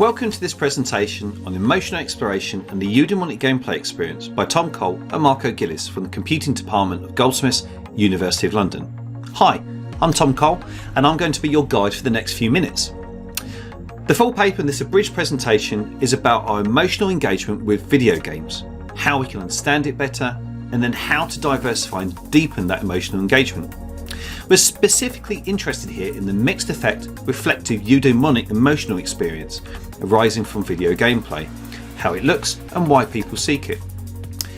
Welcome to this presentation on emotional exploration and the eudaimonic gameplay experience by Tom Cole and Marco Gillies from the Computing Department of Goldsmiths, University of London. Hi, I'm Tom Cole and I'm going to be your guide for the next few minutes. The full paper in this abridged presentation is about our emotional engagement with video games, how we can understand it better, and then how to diversify and deepen that emotional engagement. We're specifically interested here in the mixed effect reflective eudaimonic emotional experience arising from video gameplay, how it looks and why people seek it.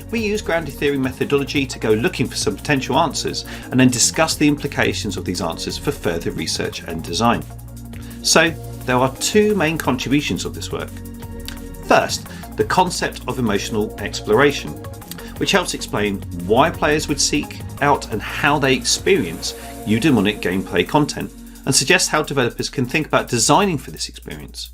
We use grounded theory methodology to go looking for some potential answers and then discuss the implications of these answers for further research and design. So there are two main contributions of this work. First, the concept of emotional exploration, which helps explain why players would seek out and how they experience eudaimonic gameplay content and suggests how developers can think about designing for this experience.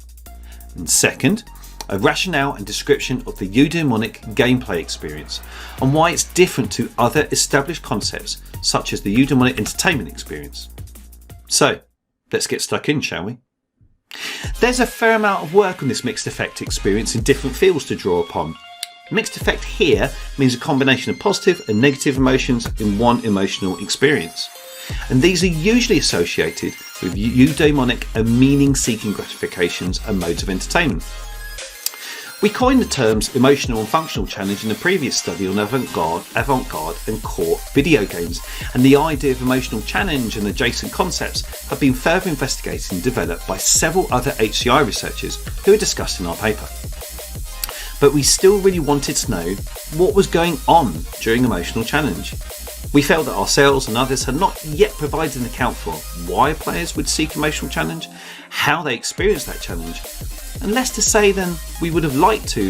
And second, a rationale and description of the eudaimonic gameplay experience and why it's different to other established concepts such as the eudaimonic entertainment experience. So let's get stuck in, shall we? There's a fair amount of work on this mixed effect experience in different fields to draw upon. Mixed effect here means a combination of positive and negative emotions in one emotional experience. And these are usually associated with eudaimonic and meaning-seeking gratifications and modes of entertainment. We coined the terms emotional and functional challenge in a previous study on avant-garde and core video games, and the idea of emotional challenge and adjacent concepts have been further investigated and developed by several other HCI researchers who are discussed in our paper. But we still really wanted to know what was going on during emotional challenge. We felt that ourselves and others had not yet provided an account for why players would seek emotional challenge, how they experience that challenge, and less to say than we would have liked to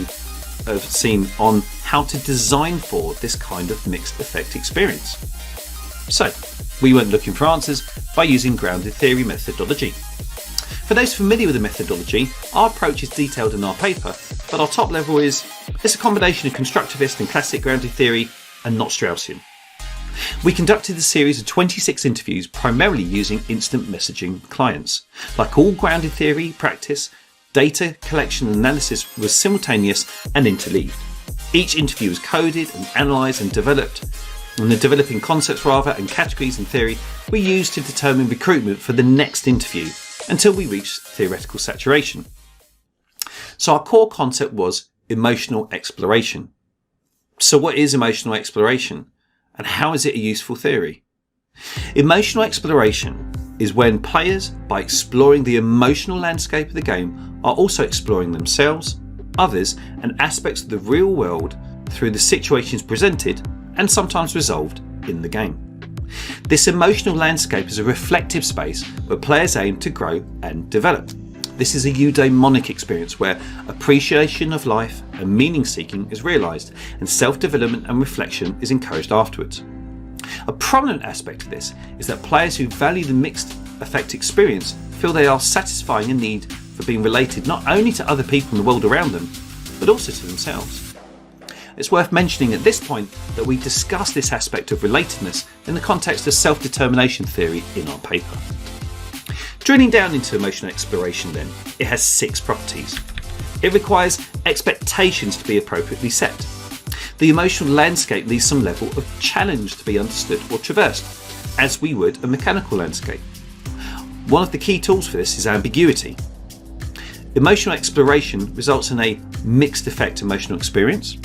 have seen on how to design for this kind of mixed effect experience. So we went looking for answers by using grounded theory methodology. For those familiar with the methodology, our approach is detailed in our paper, but our top level it's a combination of constructivist and classic grounded theory and not Straussian. We conducted a series of 26 interviews primarily using instant messaging clients. Like all grounded theory practice, data collection and analysis was simultaneous and interleaved. Each interview was coded and analysed and developed, and the developing concepts and categories and theory were used to determine recruitment for the next interview until we reached theoretical saturation. So our core concept was emotional exploration. So what is emotional exploration? And how is it a useful theory? Emotional exploration is when players, by exploring the emotional landscape of the game, are also exploring themselves, others, and aspects of the real world through the situations presented and sometimes resolved in the game. This emotional landscape is a reflective space where players aim to grow and develop. This is a eudaimonic experience where appreciation of life and meaning seeking is realised and self-development and reflection is encouraged afterwards. A prominent aspect of this is that players who value the mixed effect experience feel they are satisfying a need for being related not only to other people in the world around them, but also to themselves. It's worth mentioning at this point that we discuss this aspect of relatedness in the context of self-determination theory in our paper. Drilling down into emotional exploration then, it has 6 properties. It requires expectations to be appropriately set. The emotional landscape needs some level of challenge to be understood or traversed, as we would a mechanical landscape. One of the key tools for this is ambiguity. Emotional exploration results in a mixed effect emotional experience.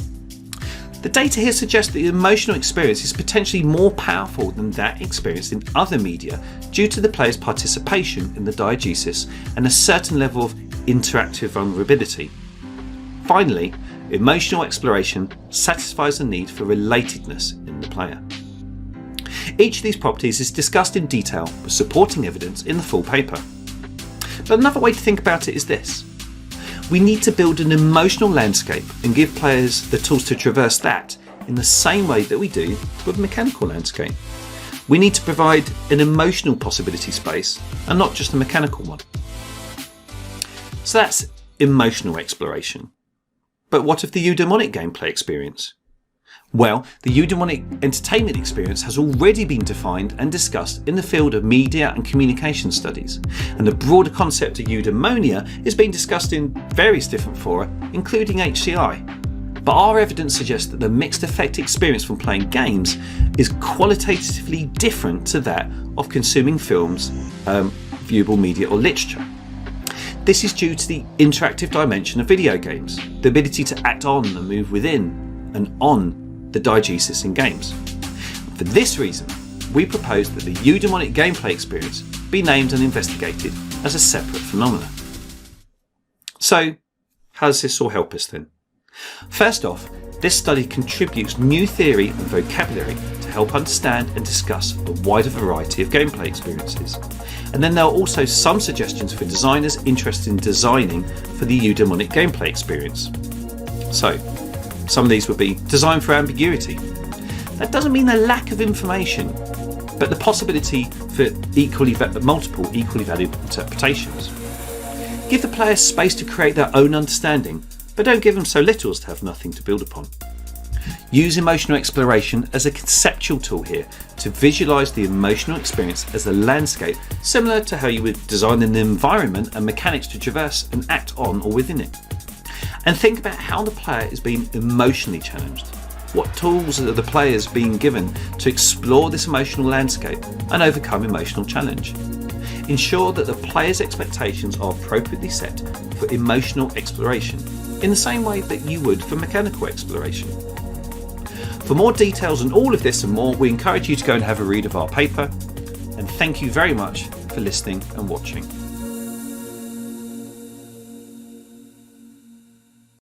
The data here suggests that the emotional experience is potentially more powerful than that experienced in other media due to the player's participation in the diegesis and a certain level of interactive vulnerability. Finally, emotional exploration satisfies the need for relatedness in the player. Each of these properties is discussed in detail with supporting evidence in the full paper. But another way to think about it is this. We need to build an emotional landscape and give players the tools to traverse that in the same way that we do with a mechanical landscape. We need to provide an emotional possibility space and not just a mechanical one. So that's emotional exploration. But what of the eudaimonic gameplay experience? Well, the eudaimonic entertainment experience has already been defined and discussed in the field of media and communication studies, and the broader concept of eudaimonia is being discussed in various different fora, including HCI. But our evidence suggests that the mixed effect experience from playing games is qualitatively different to that of consuming films, viewable media or literature. This is due to the interactive dimension of video games, the ability to act on and move within and on the diegesis in games. For this reason, we propose that the eudaimonic gameplay experience be named and investigated as a separate phenomenon. So, how does this all help us then? First off, this study contributes new theory and vocabulary to help understand and discuss a wider variety of gameplay experiences. And then there are also some suggestions for designers interested in designing for the eudaimonic gameplay experience. So, some of these would be design for ambiguity. That doesn't mean a lack of information, but the possibility for multiple equally valid interpretations. Give the players space to create their own understanding, but don't give them so little as to have nothing to build upon. Use emotional exploration as a conceptual tool here to visualise the emotional experience as a landscape, similar to how you would design an environment and mechanics to traverse and act on or within it. And think about how the player is being emotionally challenged. What tools are the players being given to explore this emotional landscape and overcome emotional challenge? Ensure that the player's expectations are appropriately set for emotional exploration, in the same way that you would for mechanical exploration. For more details on all of this and more, we encourage you to go and have a read of our paper. And thank you very much for listening and watching.